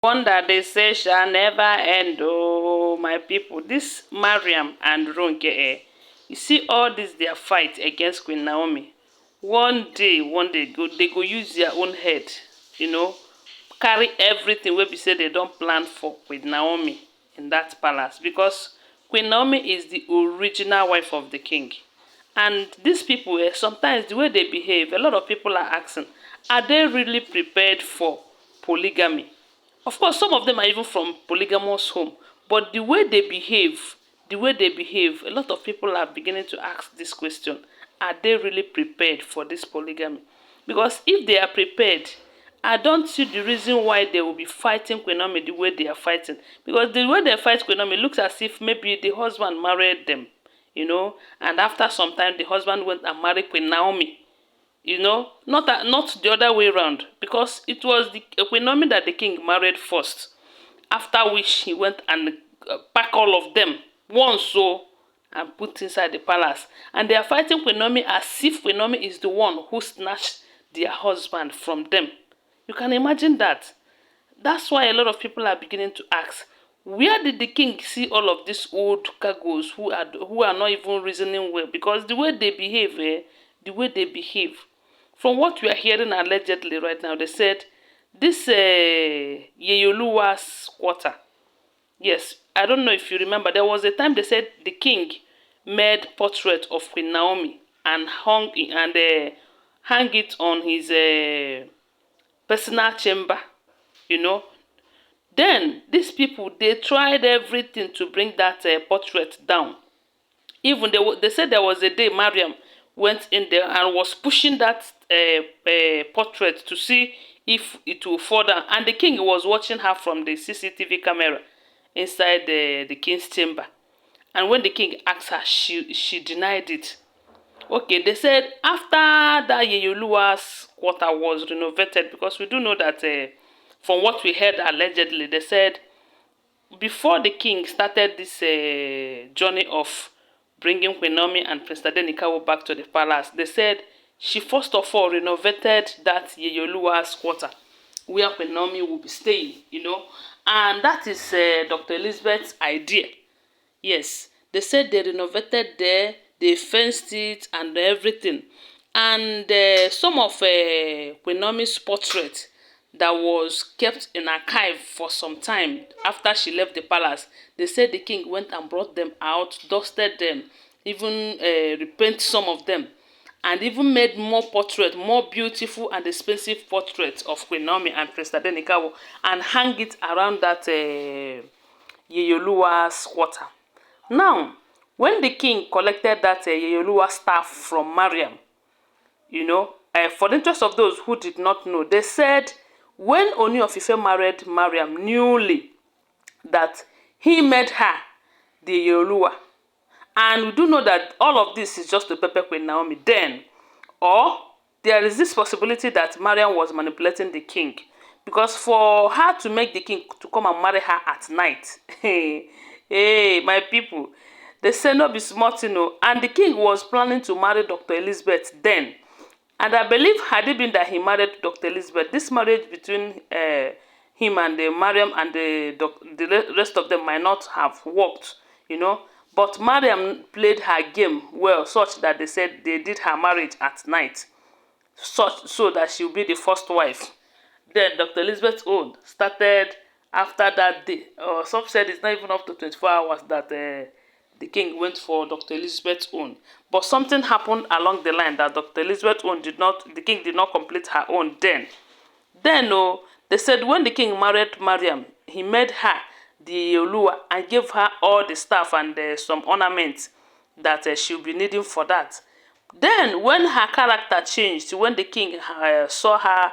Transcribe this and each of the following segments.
Wonder they say shall never end, oh my people. This Mariam and Ronke, you see all this their fight against Queen Naomi. One day, they go use their own head, you know, carry everything wey be say they don't plan for Queen Naomi in that palace because Queen Naomi is the original wife of the king. And these people, sometimes the way they behave, a lot of people are asking, are they really prepared for polygamy? Of course, some of them are even from polygamous home, but the way they behave, a lot of people are beginning to ask this question: Are they really prepared for this polygamy? Because if they are prepared, I don't see the reason why they will be fighting Queen Naomi the way they are fighting. Because the way they fight Queen Naomi looks as if maybe the husband married them, and after some time the husband went and married Queen Naomi. Not the other way around, because it was the Queen Naomi that the king married first, after which he went and pack all of them once so and put inside the palace. And they are fighting Queen Naomi as if Queen Naomi is the one who snatched their husband from them. You can imagine that. That's why a lot of people are beginning to ask, where did the king see all of these old cargoes who are not even reasoning well? Because the way they behave, from what we are hearing allegedly right now, they said this Yeyoluwa's quarter. Yes, I don't know if you remember. There was a time they said the king made portrait of Queen Naomi and hung it on his personal chamber. You know. Then these people, they tried everything to bring that portrait down. Even they said there was a day Mariam went in there and was pushing that portrait to see if it will fall down. And the king was watching her from the CCTV camera inside the king's chamber. And when the king asked her, she denied it. Okay, they said after that Yeyoluwa's quarter was renovated, because we do know that from what we heard allegedly, they said before the king started this journey of bringing Queen Naomi and Prince Tadenikawo back to the palace, they said she first of all renovated that Yeyoluwa's quarter where Queen Naomi will be staying. And that is Dr. Elizabeth's idea. Yes, they said they renovated there, they fenced it and everything. And some of Queen Naomi's portrait that was kept in archive for some time after she left the palace, they said the king went and brought them out, dusted them, even repainted some of them, and even made more portraits, more beautiful and expensive portraits of Queen Naomi and Prince Tadenikawo, and hang it around that Yeyoluwa's quarter. Now, when the king collected that Yeyoluwa staff from Mariam, for the interest of those who did not know, they said when Ooni of Ife married Mariam newly, that he made her the Yeyoluwa. And we do know that all of this is just to pepper Queen Naomi then. Or there is this possibility that Mariam was manipulating the king. Because for her to make the king to come and marry her at night, hey, my people, they say no be smart, And the king was planning to marry Dr. Elizabeth then. And I believe had it been that he married Dr. Elizabeth, this marriage between him and Mariam and the rest of them might not have worked, But Mariam played her game well, such that they said they did her marriage at night, so that she will be the first wife. Then Dr. Elizabeth's own started after that day. Some said it's not even up to 24 hours that the king went for Dr. Elizabeth's own. But something happened along the line that Dr. Elizabeth's own the king did not complete her own then. Then, they said when the king married Mariam, he made her the Yeyoluwa and gave her all the stuff and some ornaments that she'll be needing for that. Then, when her character changed, when the king saw her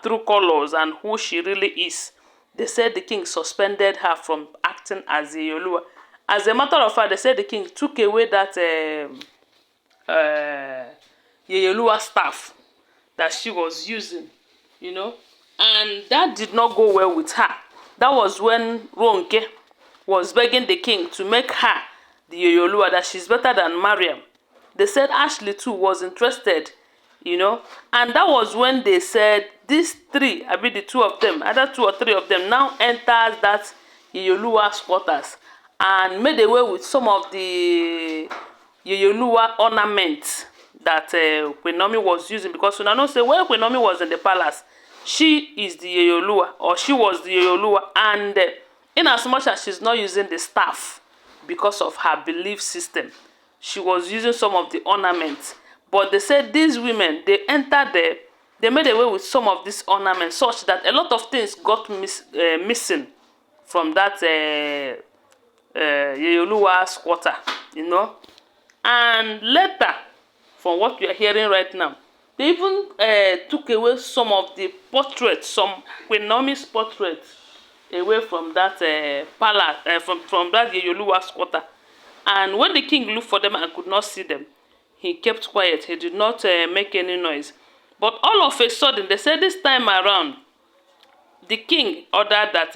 true colors and who she really is, they said the king suspended her from acting as a Yeyoluwa. As a matter of fact, they said the king took away that Yeyoluwa staff that she was using, and that did not go well with her. That was when Ronke was begging the king to make her the Yeyoluwa, that she's better than Mariam. They said Ashley too was interested, and that was when they said these three, I mean the two of them, either 2 or 3 of them, now enters that Yeyoluwa's quarters and made away with some of the Yeyoluwa ornaments that Queen Naomi was using, because una know say when Queen Naomi was in the palace, she is the Yeyoluwa, or she was the Yeyoluwa, and in as much as she's not using the staff because of her belief system, she was using some of the ornaments. But they said these women, they entered there, they made away with some of these ornaments such that a lot of things got missing from that Yeyoluwa's quarter, you know. And later, from what we are hearing right now, they even took away some of the portraits, some Queen Naomi's portraits, away from that palace, from that Yeyoluwa's quarter. And when the king looked for them and could not see them, he kept quiet. He did not make any noise. But all of a sudden, they said this time around, the king ordered that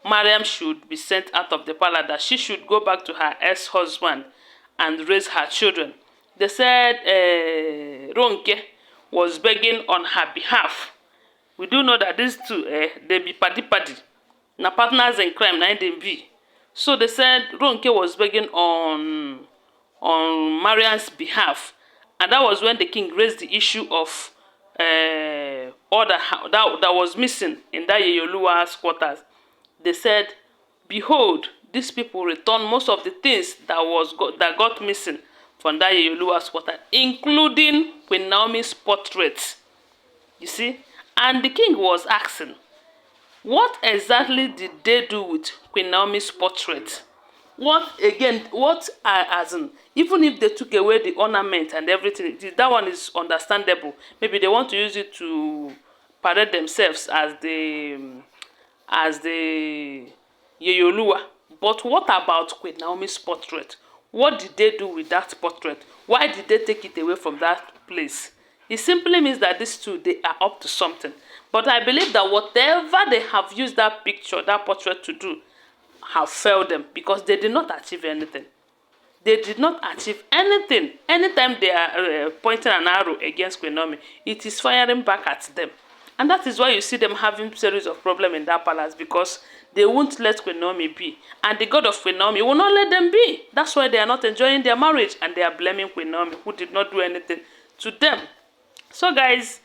Mariam should be sent out of the palace, that she should go back to her ex-husband and raise her children. They said Ronke was begging on her behalf. We do know that these two, they be paddy. Now partners in crime, now they be. So they said Ronke was begging on Mariam's behalf. And that was when the king raised the issue of order that was missing in that Yeyoluwa's quarters. They said, behold, these people returned most of the things that got missing from that Yeyoluwa's quarter, including Queen Naomi's portrait. You see? And the king was asking, what exactly did they do with Queen Naomi's portrait? As in, even if they took away the ornament and everything, that one is understandable. Maybe they want to use it to parade themselves as the Yeyoluwa. But what about Queen Naomi's portrait? What did they do with that portrait? Why did they take it away from that place? It simply means that these two, they are up to something. But I believe that whatever they have used that picture, that portrait to do, have failed them, because they did not achieve anything. They did not achieve anything. Anytime they are pointing an arrow against Queen Naomi, it is firing back at them. And that is why you see them having series of problems in that palace, because they won't let Queen Naomi be. And the God of Queen Naomi will not let them be. That's why they are not enjoying their marriage, and they are blaming Queen Naomi, who did not do anything to them. So guys,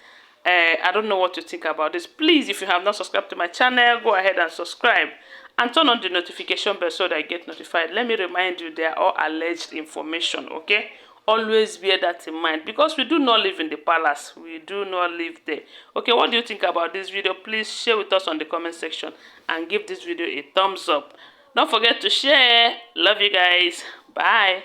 I don't know what to think about this. Please, if you have not subscribed to my channel, go ahead and subscribe. And turn on the notification bell so that I get notified. Let me remind you, they are all alleged information, okay? Always bear that in mind, because we do not live in the palace. We do not live there. Okay, what do you think about this video? Please share with us on the comment section and give this video a thumbs up. Don't forget to share. Love you guys. Bye.